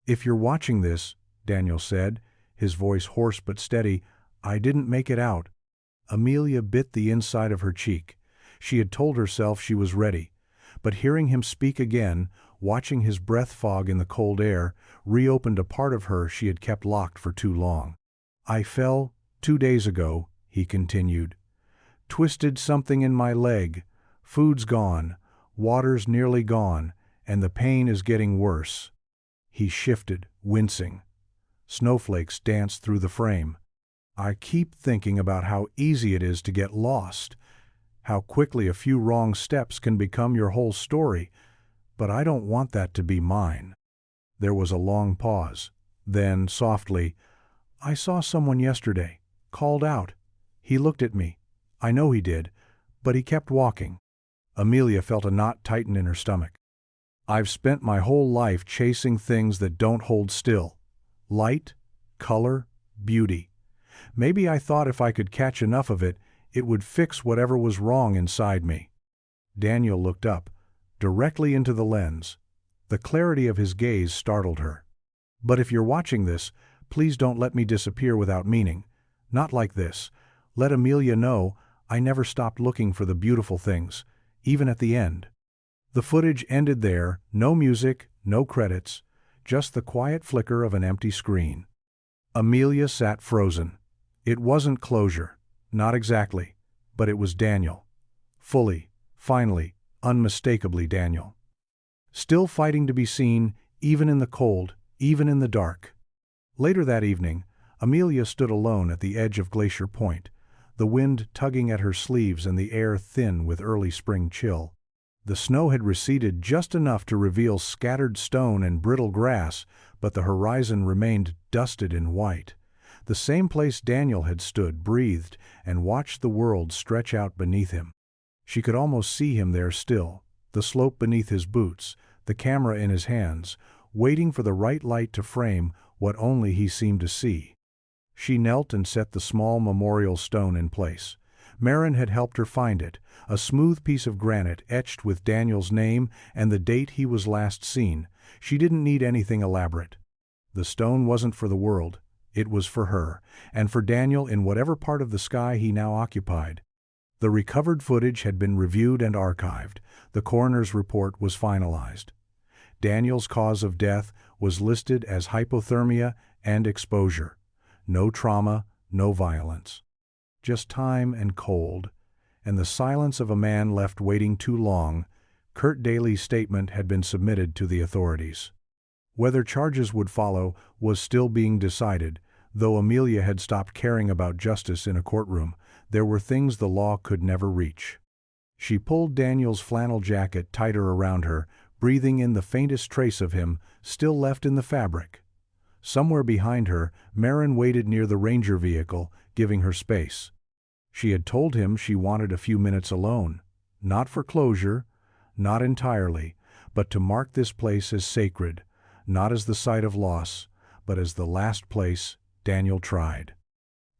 "If you're watching this," Daniel said, his voice hoarse but steady, "I didn't make it out." Amelia bit the inside of her cheek. She had told herself she was ready. But hearing him speak again, watching his breath fog in the cold air, reopened a part of her she had kept locked for too long. "I fell 2 days ago," he continued. "Twisted something in my leg. Food's gone, water's nearly gone, and the pain is getting worse." He shifted, wincing. Snowflakes danced through the frame. "I keep thinking about how easy it is to get lost, how quickly a few wrong steps can become your whole story, but I don't want that to be mine." There was a long pause. Then, softly, "I saw someone yesterday, called out. He looked at me. I know he did, but he kept walking." Amelia felt a knot tighten in her stomach. "I've spent my whole life chasing things that don't hold still. Light, color, beauty. Maybe I thought if I could catch enough of it, it would fix whatever was wrong inside me." Daniel looked up, directly into the lens. The clarity of his gaze startled her. "But if you're watching this, please don't let me disappear without meaning. Not like this. Let Amelia know I never stopped looking for the beautiful things, even at the end." The footage ended there, no music, no credits, just the quiet flicker of an empty screen. Amelia sat frozen. It wasn't closure, not exactly, but it was Daniel. Fully, finally, unmistakably Daniel. Still fighting to be seen, even in the cold, even in the dark. Later that evening, Amelia stood alone at the edge of Glacier Point, the wind tugging at her sleeves and the air thin with early spring chill. The snow had receded just enough to reveal scattered stone and brittle grass, but the horizon remained dusted in white. The same place Daniel had stood, breathed, and watched the world stretch out beneath him. She could almost see him there still, the slope beneath his boots, the camera in his hands, waiting for the right light to frame what only he seemed to see. She knelt and set the small memorial stone in place. Marin had helped her find it, a smooth piece of granite etched with Daniel's name and the date he was last seen. She didn't need anything elaborate. The stone wasn't for the world, it was for her, and for Daniel in whatever part of the sky he now occupied. The recovered footage had been reviewed and archived. The coroner's report was finalized. Daniel's cause of death was listed as hypothermia and exposure. No trauma, no violence. Just time and cold, and the silence of a man left waiting too long. Kurt Daly's statement had been submitted to the authorities. Whether charges would follow was still being decided. Though Amelia had stopped caring about justice in a courtroom, there were things the law could never reach. She pulled Daniel's flannel jacket tighter around her, breathing in the faintest trace of him, still left in the fabric. Somewhere behind her, Marin waited near the ranger vehicle, giving her space. She had told him she wanted a few minutes alone, not for closure, not entirely, but to mark this place as sacred, not as the site of loss, but as the last place Daniel tried.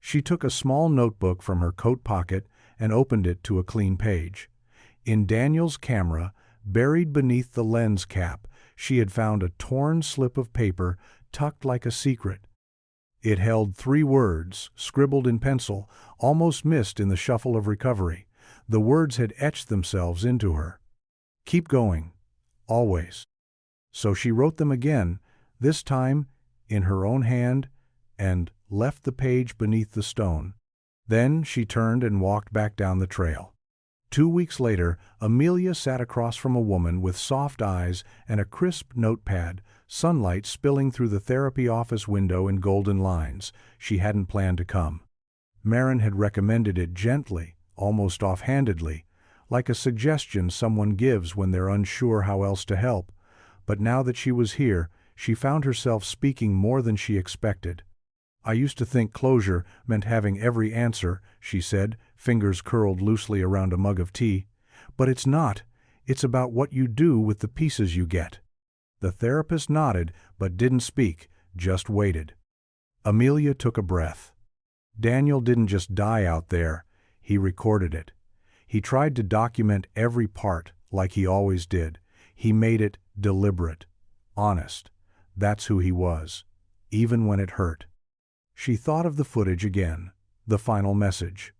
She took a small notebook from her coat pocket and opened it to a clean page. In Daniel's camera, buried beneath the lens cap, she had found a torn slip of paper tucked like a secret. It held 3 words, scribbled in pencil, almost missed in the shuffle of recovery. The words had etched themselves into her. "Keep going. Always." So she wrote them again, this time in her own hand and left the page beneath the stone. Then she turned and walked back down the trail. 2 weeks later, Amelia sat across from a woman with soft eyes and a crisp notepad, sunlight spilling through the therapy office window in golden lines. She hadn't planned to come. Marin had recommended it gently, almost offhandedly, like a suggestion someone gives when they're unsure how else to help. But now that she was here, she found herself speaking more than she expected. "I used to think closure meant having every answer," she said, fingers curled loosely around a mug of tea. "But it's not. It's about what you do with the pieces you get." The therapist nodded, but didn't speak, just waited. Amelia took a breath. Daniel didn't just die out there, he recorded it. He tried to document every part, like he always did. He made it deliberate, honest. That's who he was, even when it hurt. She thought of the footage again, the final message.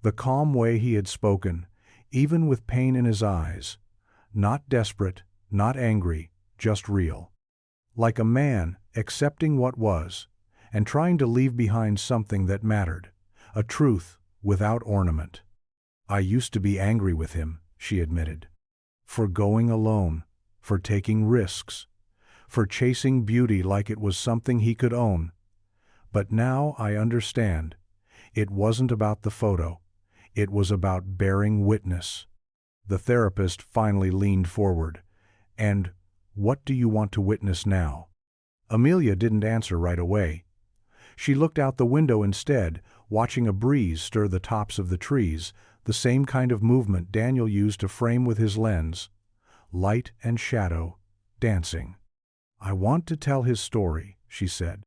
The calm way he had spoken, even with pain in his eyes. Not desperate, not angry, just real. Like a man accepting what was, and trying to leave behind something that mattered, a truth without ornament. "I used to be angry with him," she admitted. "For going alone, for taking risks, for chasing beauty like it was something he could own. But now I understand. It wasn't about the photo. It was about bearing witness." The therapist finally leaned forward. "And what do you want to witness now?" Amelia didn't answer right away. She looked out the window instead, watching a breeze stir the tops of the trees, the same kind of movement Daniel used to frame with his lens. Light and shadow, dancing. "I want to tell his story," she said.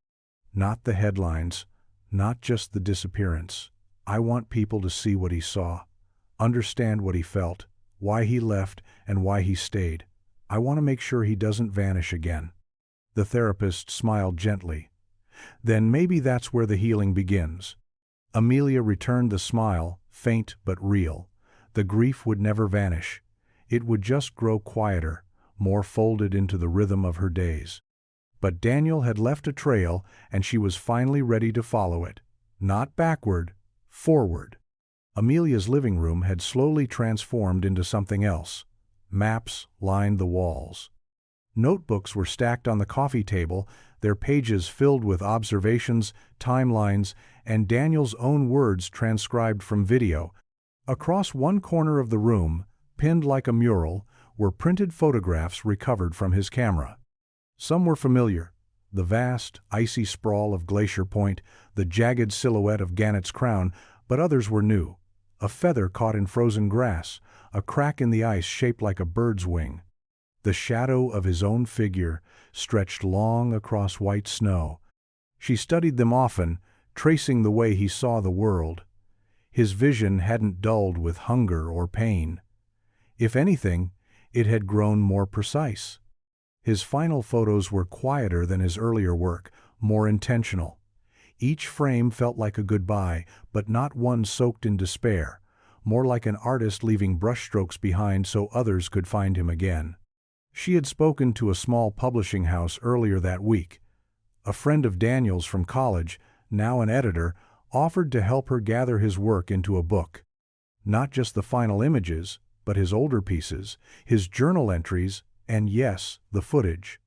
"Not the headlines, not just the disappearance. I want people to see what he saw, understand what he felt, why he left, and why he stayed. I want to make sure he doesn't vanish again." The therapist smiled gently. "Then maybe that's where the healing begins." Amelia returned the smile, faint but real. The grief would never vanish. It would just grow quieter, more folded into the rhythm of her days. But Daniel had left a trail, and she was finally ready to follow it. Not backward, forward. Amelia's living room had slowly transformed into something else. Maps lined the walls. Notebooks were stacked on the coffee table, their pages filled with observations, timelines, and Daniel's own words transcribed from video. Across one corner of the room, pinned like a mural, were printed photographs recovered from his camera. Some were familiar: the vast, icy sprawl of Glacier Point, the jagged silhouette of Gannett's Crown, but others were new. A feather caught in frozen grass, a crack in the ice shaped like a bird's wing. The shadow of his own figure stretched long across white snow. She studied them often, tracing the way he saw the world. His vision hadn't dulled with hunger or pain. If anything, it had grown more precise. His final photos were quieter than his earlier work, more intentional. Each frame felt like a goodbye, but not one soaked in despair, more like an artist leaving brushstrokes behind so others could find him again. She had spoken to a small publishing house earlier that week. A friend of Daniel's from college, now an editor, offered to help her gather his work into a book. Not just the final images, but his older pieces, his journal entries, and yes, the footage.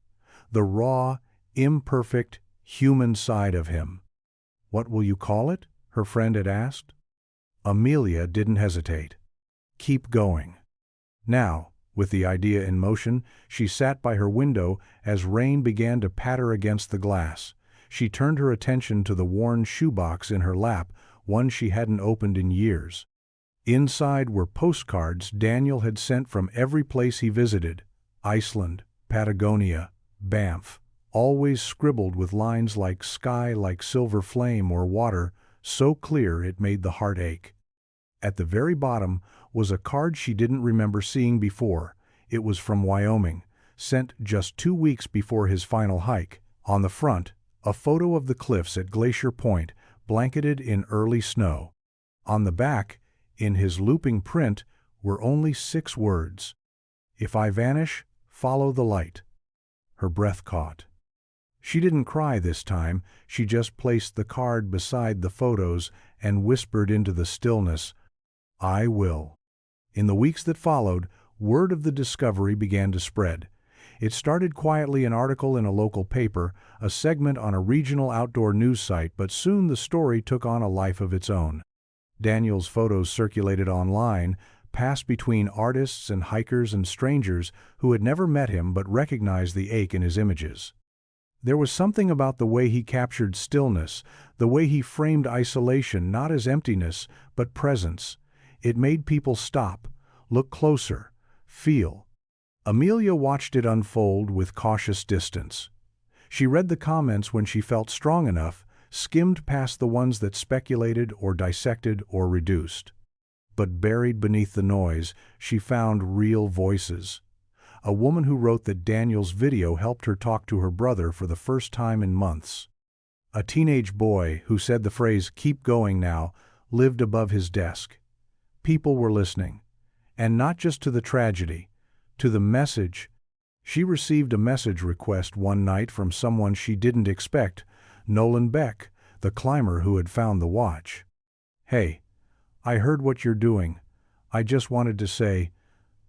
The raw, imperfect, human side of him. "What will you call it?" her friend had asked. Amelia didn't hesitate. "Keep going." Now, with the idea in motion, she sat by her window as rain began to patter against the glass. She turned her attention to the worn shoebox in her lap, one she hadn't opened in years. Inside were postcards Daniel had sent from every place he visited: Iceland, Patagonia, Banff, always scribbled with lines like "sky like silver flame" or "water," so clear it made the heart ache. At the very bottom was a card she didn't remember seeing before. It was from Wyoming, sent just 2 weeks before his final hike. On the front, a photo of the cliffs at Glacier Point, blanketed in early snow. On the back, in his looping print, were only 6 words: "If I vanish, follow the light." Her breath caught. She didn't cry this time, she just placed the card beside the photos and whispered into the stillness, "I will." In the weeks that followed, word of the discovery began to spread. It started quietly, an article in a local paper, a segment on a regional outdoor news site, but soon the story took on a life of its own. Daniel's photos circulated online, passed between artists and hikers and strangers who had never met him but recognized the ache in his images. There was something about the way he captured stillness, the way he framed isolation not as emptiness but presence. It made people stop, look closer, feel. Amelia watched it unfold with cautious distance. She read the comments when she felt strong enough, skimmed past the ones that speculated or dissected or reduced. But buried beneath the noise, she found real voices. A woman who wrote that Daniel's video helped her talk to her brother for the first time in months. A teenage boy who said the phrase, "keep going now," lived above his desk. People were listening. And not just to the tragedy, to the message. She received a message request one night from someone she didn't expect, Nolan Beck, the climber who had found the watch. "Hey, I heard what you're doing. I just wanted to say,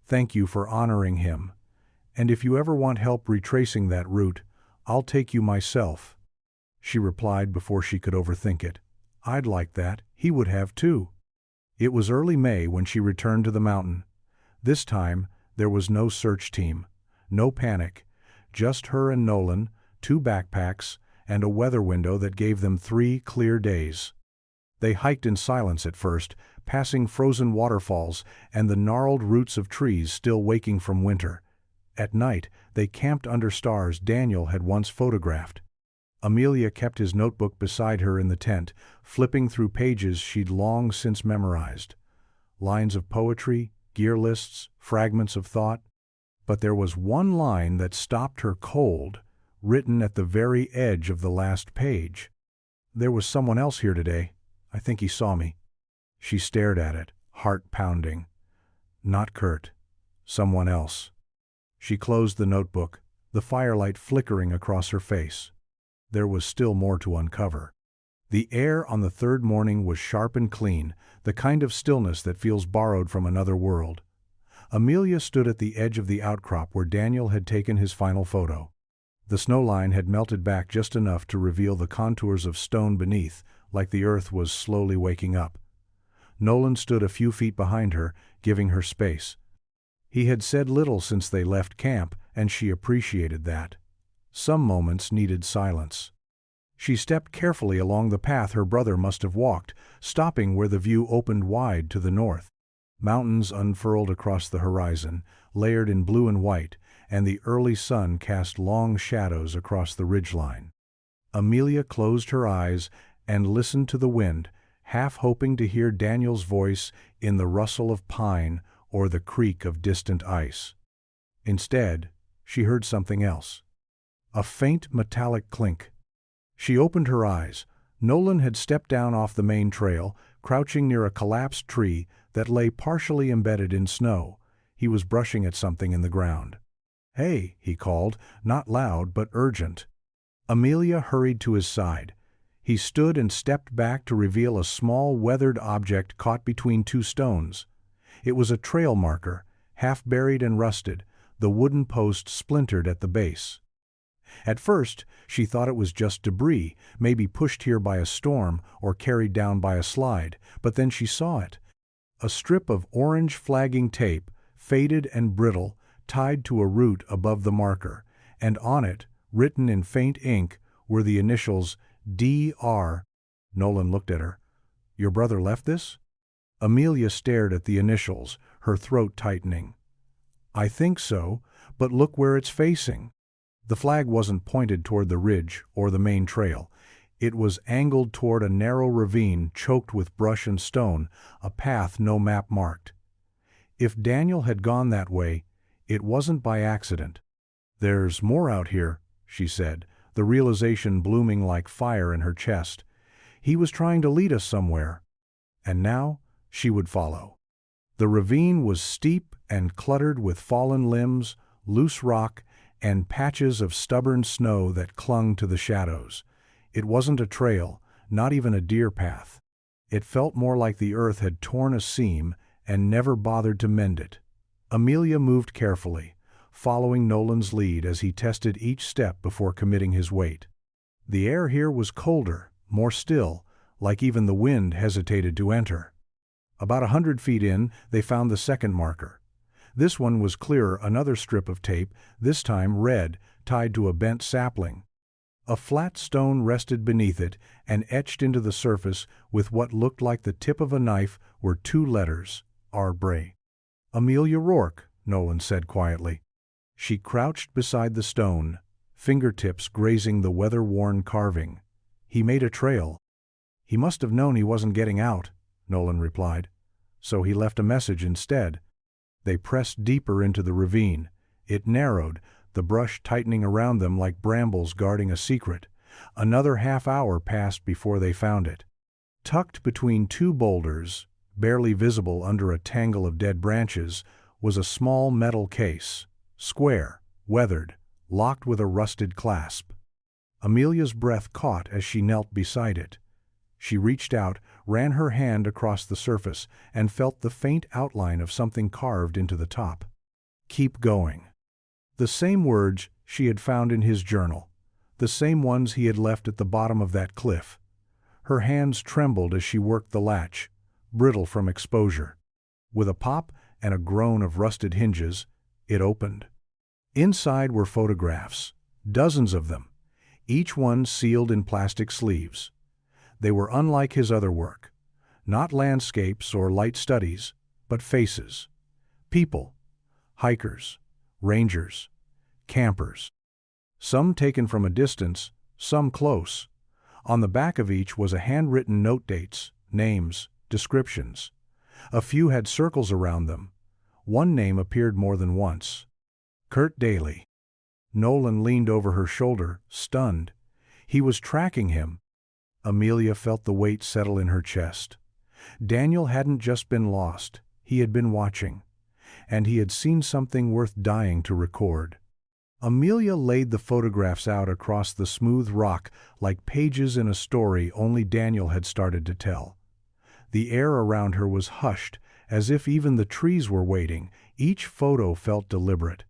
thank you for honoring him. And if you ever want help retracing that route, I'll take you myself." She replied before she could overthink it. "I'd like that, he would have too." It was early May when she returned to the mountain. This time, there was no search team, no panic, just her and Nolan, 2 backpacks, and a weather window that gave them 3 clear days. They hiked in silence at first, passing frozen waterfalls and the gnarled roots of trees still waking from winter. At night, they camped under stars Daniel had once photographed. Amelia kept his notebook beside her in the tent, flipping through pages she'd long since memorized. Lines of poetry, gear lists, fragments of thought. But there was one line that stopped her cold, written at the very edge of the last page. "There was someone else here today. I think he saw me." She stared at it, heart pounding. Not Kurt. Someone else. She closed the notebook, the firelight flickering across her face. There was still more to uncover. The air on the third morning was sharp and clean, the kind of stillness that feels borrowed from another world. Amelia stood at the edge of the outcrop where Daniel had taken his final photo. The snowline had melted back just enough to reveal the contours of stone beneath, like the earth was slowly waking up. Nolan stood a few feet behind her, giving her space. He had said little since they left camp, and she appreciated that. Some moments needed silence. She stepped carefully along the path her brother must have walked, stopping where the view opened wide to the north. Mountains unfurled across the horizon, layered in blue and white, and the early sun cast long shadows across the ridgeline. Amelia closed her eyes and listened to the wind, half hoping to hear Daniel's voice in the rustle of pine or the creak of distant ice. Instead, she heard something else. A faint metallic clink. She opened her eyes. Nolan had stepped down off the main trail, crouching near a collapsed tree that lay partially embedded in snow. He was brushing at something in the ground. "Hey," he called, not loud but urgent. Amelia hurried to his side. He stood and stepped back to reveal a small weathered object caught between 2 stones. It was a trail marker, half buried and rusted, the wooden post splintered at the base. At first, she thought it was just debris, maybe pushed here by a storm or carried down by a slide, but then she saw it. A strip of orange flagging tape, faded and brittle, tied to a root above the marker, and on it, written in faint ink, were the initials D.R. Nolan looked at her. "Your brother left this?" Amelia stared at the initials, her throat tightening. "I think so, but look where it's facing." The flag wasn't pointed toward the ridge or the main trail. It was angled toward a narrow ravine choked with brush and stone, a path no map marked. If Daniel had gone that way, it wasn't by accident. "There's more out here," she said, the realization blooming like fire in her chest. He was trying to lead us somewhere. And now, she would follow. The ravine was steep and cluttered with fallen limbs, loose rock, and patches of stubborn snow that clung to the shadows. It wasn't a trail, not even a deer path. It felt more like the earth had torn a seam and never bothered to mend it. Amelia moved carefully, following Nolan's lead as he tested each step before committing his weight. The air here was colder, more still, like even the wind hesitated to enter. About 100 feet in, they found the second marker. This one was clearer, another strip of tape, this time red, tied to a bent sapling. A flat stone rested beneath it, and etched into the surface with what looked like the tip of a knife were 2 letters, R. Bray. "Amelia Rourke," Nolan said quietly. She crouched beside the stone, fingertips grazing the weather-worn carving. "He made a trail." "He must have known he wasn't getting out," Nolan replied. "So he left a message instead." They pressed deeper into the ravine. It narrowed, the brush tightening around them like brambles guarding a secret. Another half-hour passed before they found it. Tucked between 2 boulders, barely visible under a tangle of dead branches, was a small metal case, square, weathered, locked with a rusted clasp. Amelia's breath caught as she knelt beside it. She reached out, ran her hand across the surface, and felt the faint outline of something carved into the top. "Keep going." The same words she had found in his journal, the same ones he had left at the bottom of that cliff. Her hands trembled as she worked the latch, brittle from exposure. With a pop and a groan of rusted hinges, it opened. Inside were photographs, dozens of them, each one sealed in plastic sleeves. They were unlike his other work, not landscapes or light studies, but faces. People, hikers, rangers, campers. Some taken from a distance, some close. On the back of each was a handwritten note, dates, names, descriptions. A few had circles around them. One name appeared more than once. Kurt Daly. Nolan leaned over her shoulder, stunned. He was tracking him. Amelia felt the weight settle in her chest. Daniel hadn't just been lost, he had been watching. And he had seen something worth dying to record. Amelia laid the photographs out across the smooth rock like pages in a story only Daniel had started to tell. The air around her was hushed, as if even the trees were waiting. Each photo felt deliberate.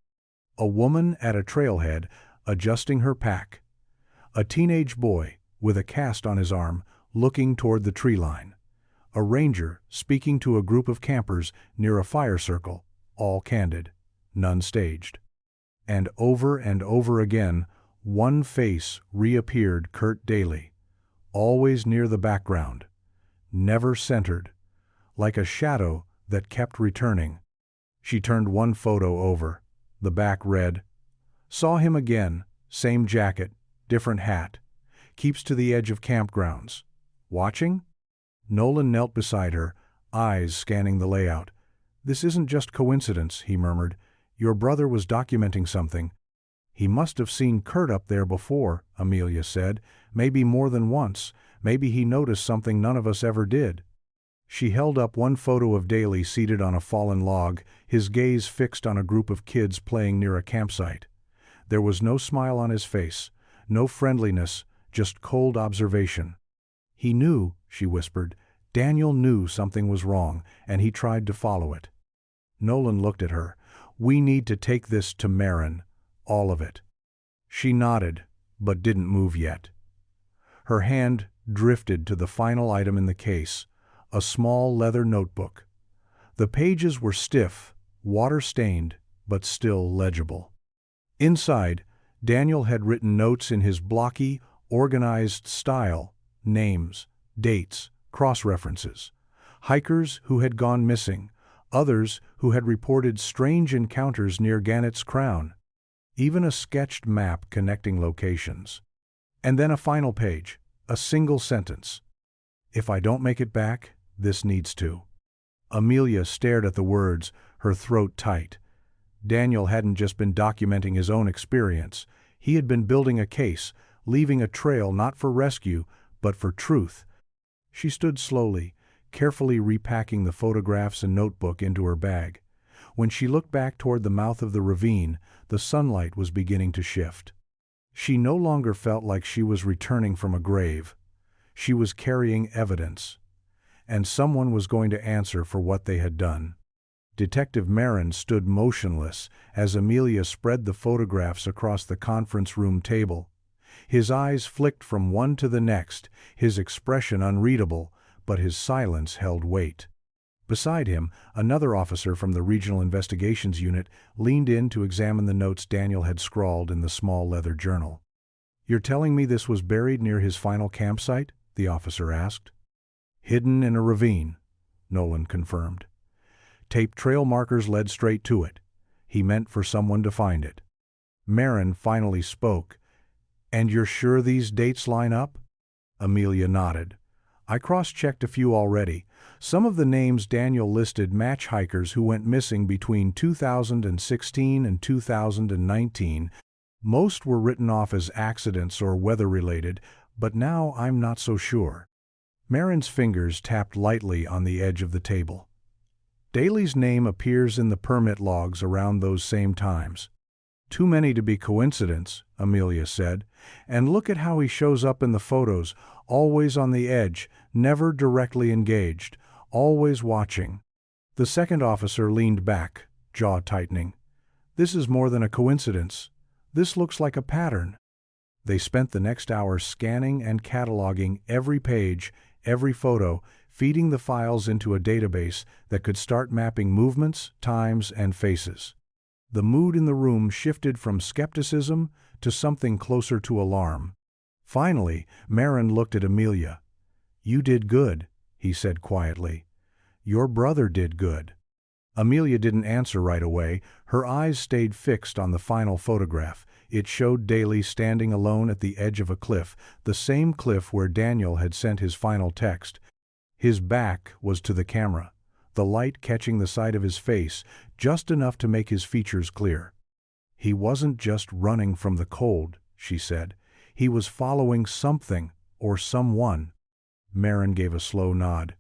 A woman at a trailhead, adjusting her pack. A teenage boy, with a cast on his arm, looking toward the tree line. A ranger speaking to a group of campers near a fire circle, all candid, none staged. And over again, one face reappeared, Kurt Daly, always near the background, never centered, like a shadow that kept returning. She turned one photo over. The back read, "Saw him again, same jacket, different hat. Keeps to the edge of campgrounds. Watching?" Nolan knelt beside her, eyes scanning the layout. "This isn't just coincidence," he murmured. "Your brother was documenting something." "He must have seen Kurt up there before," Amelia said. "Maybe more than once. Maybe he noticed something none of us ever did." She held up one photo of Daly seated on a fallen log, his gaze fixed on a group of kids playing near a campsite. There was no smile on his face, no friendliness, just cold observation. "He knew," she whispered. "Daniel knew something was wrong, and he tried to follow it." Nolan looked at her. "We need to take this to Marin, all of it." She nodded, but didn't move yet. Her hand drifted to the final item in the case, a small leather notebook. The pages were stiff, water-stained, but still legible. Inside, Daniel had written notes in his blocky, organized style, names, dates, cross-references. Hikers who had gone missing, others who had reported strange encounters near Gannett's Crown. Even a sketched map connecting locations. And then a final page, a single sentence. "If I don't make it back, this needs to." Amelia stared at the words, her throat tight. Daniel hadn't just been documenting his own experience. He had been building a case, leaving a trail not for rescue, but for truth. She stood slowly, carefully repacking the photographs and notebook into her bag. When she looked back toward the mouth of the ravine, the sunlight was beginning to shift. She no longer felt like she was returning from a grave. She was carrying evidence. And someone was going to answer for what they had done. Detective Marin stood motionless as Amelia spread the photographs across the conference room table. His eyes flicked from one to the next, his expression unreadable, but his silence held weight. Beside him, another officer from the Regional Investigations Unit leaned in to examine the notes Daniel had scrawled in the small leather journal. "You're telling me this was buried near his final campsite?" the officer asked. "Hidden in a ravine," Nolan confirmed. "Tape trail markers led straight to it. He meant for someone to find it." Marin finally spoke. "And you're sure these dates line up?" Amelia nodded. "I cross-checked a few already. Some of the names Daniel listed match hikers who went missing between 2016 and 2019. Most were written off as accidents or weather-related, but now I'm not so sure." Marin's fingers tapped lightly on the edge of the table. "Daly's name appears in the permit logs around those same times." "Too many to be coincidence," Amelia said. "And look at how he shows up in the photos, always on the edge, never directly engaged, always watching." The second officer leaned back, jaw tightening. "This is more than a coincidence. This looks like a pattern." They spent the next hour scanning and cataloging every page, every photo, feeding the files into a database that could start mapping movements, times, and faces. The mood in the room shifted from skepticism to something closer to alarm. Finally, Marin looked at Amelia. "You did good," he said quietly. "Your brother did good." Amelia didn't answer right away. Her eyes stayed fixed on the final photograph. It showed Daly standing alone at the edge of a cliff, the same cliff where Daniel had sent his final text. His back was to the camera, the light catching the side of his face, just enough to make his features clear. "He wasn't just running from the cold," she said. "He was following something or someone." Marin gave a slow nod.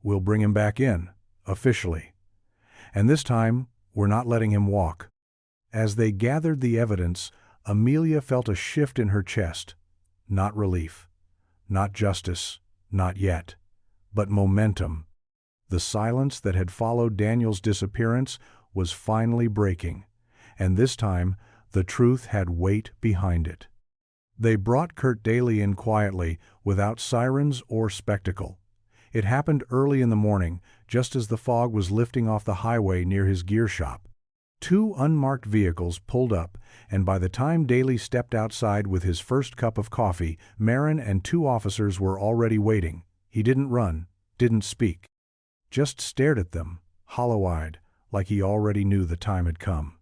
"We'll bring him back in, officially. And this time, we're not letting him walk." As they gathered the evidence, Amelia felt a shift in her chest. Not relief. Not justice. Not yet. But momentum. The silence that had followed Daniel's disappearance was finally breaking. And this time, the truth had weight behind it. They brought Kurt Daly in quietly, without sirens or spectacle. It happened early in the morning, just as the fog was lifting off the highway near his gear shop. Two unmarked vehicles pulled up, and by the time Daly stepped outside with his first cup of coffee, Marin and two officers were already waiting. He didn't run, didn't speak. Just stared at them, hollow-eyed, like he already knew the time had come.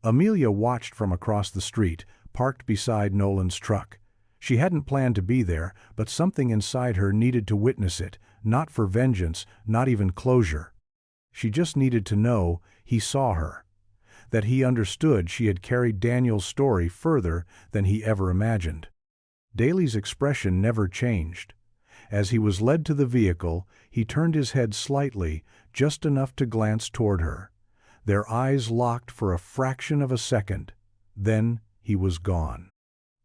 Amelia watched from across the street, parked beside Nolan's truck. She hadn't planned to be there, but something inside her needed to witness it, not for vengeance, not even closure. She just needed to know he saw her, that he understood she had carried Daniel's story further than he ever imagined. Daly's expression never changed. As he was led to the vehicle, he turned his head slightly, just enough to glance toward her. Their eyes locked for a fraction of a second. Then he was gone.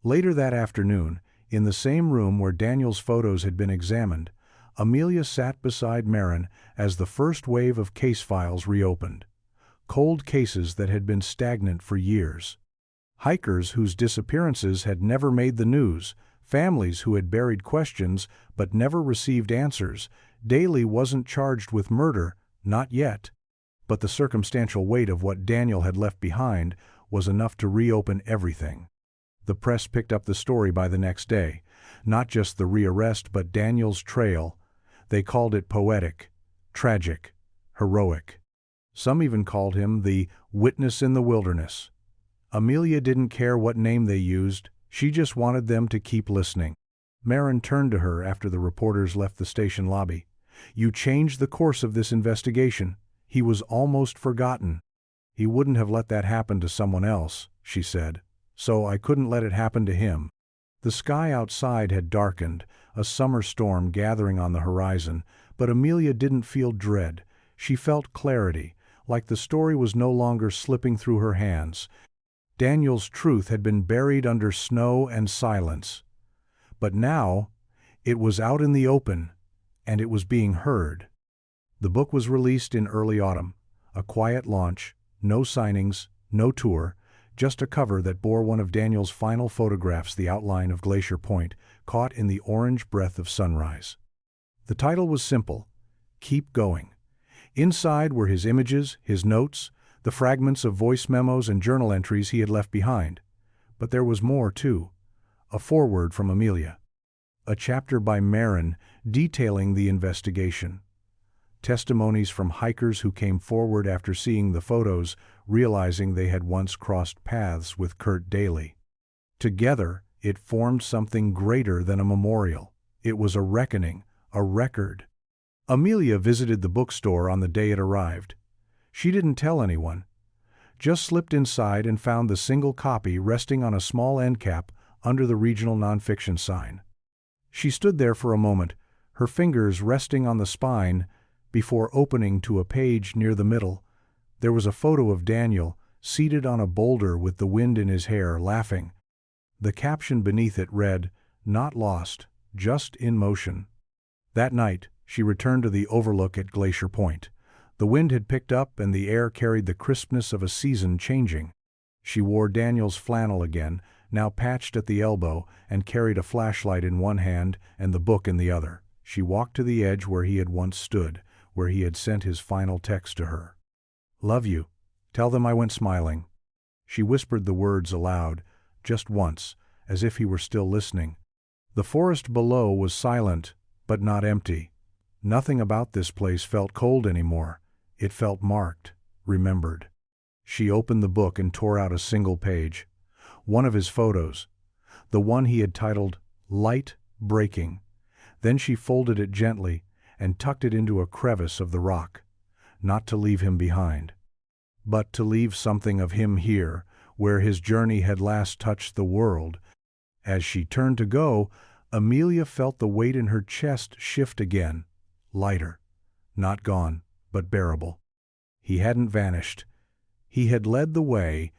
Later that afternoon, in the same room where Daniel's photos had been examined, Amelia sat beside Marin as the first wave of case files reopened. Cold cases that had been stagnant for years. Hikers whose disappearances had never made the news, families who had buried questions but never received answers. Daly wasn't charged with murder, not yet. But the circumstantial weight of what Daniel had left behind was enough to reopen everything. The press picked up the story by the next day. Not just the rearrest, but Daniel's trail. They called it poetic, tragic, heroic. Some even called him the witness in the wilderness. Amelia didn't care what name they used. She just wanted them to keep listening. Marin turned to her after the reporters left the station lobby. "You changed the course of this investigation. He was almost forgotten." "He wouldn't have let that happen to someone else," she said. "So I couldn't let it happen to him." The sky outside had darkened, a summer storm gathering on the horizon, but Amelia didn't feel dread. She felt clarity, like the story was no longer slipping through her hands. Daniel's truth had been buried under snow and silence. But now, it was out in the open, and it was being heard. The book was released in early autumn, a quiet launch, no signings, no tour, just a cover that bore one of Daniel's final photographs, the outline of Glacier Point, caught in the orange breath of sunrise. The title was simple, Keep Going. Inside were his images, his notes, the fragments of voice memos and journal entries he had left behind. But there was more, too. A foreword from Amelia. A chapter by Marin detailing the investigation. Testimonies from hikers who came forward after seeing the photos, realizing they had once crossed paths with Kurt Daly. Together, it formed something greater than a memorial. It was a reckoning, a record. Amelia visited the bookstore on the day it arrived. She didn't tell anyone. Just slipped inside and found the single copy resting on a small end cap under the regional nonfiction sign. She stood there for a moment, her fingers resting on the spine, before opening to a page near the middle. There was a photo of Daniel, seated on a boulder with the wind in his hair, laughing. The caption beneath it read, "Not lost, just in motion." That night, she returned to the overlook at Glacier Point. The wind had picked up and the air carried the crispness of a season changing. She wore Daniel's flannel again, now patched at the elbow, and carried a flashlight in one hand and the book in the other. She walked to the edge where he had once stood, where he had sent his final text to her. "Love you. Tell them I went smiling." She whispered the words aloud, just once, as if he were still listening. The forest below was silent, but not empty. Nothing about this place felt cold anymore. It felt marked, remembered. She opened the book and tore out a single page. One of his photos. The one he had titled, "Light Breaking." Then she folded it gently and tucked it into a crevice of the rock. Not to leave him behind, but to leave something of him here, where his journey had last touched the world. As she turned to go, Amelia felt the weight in her chest shift again, lighter. Not gone, but bearable. He hadn't vanished. He had led the way,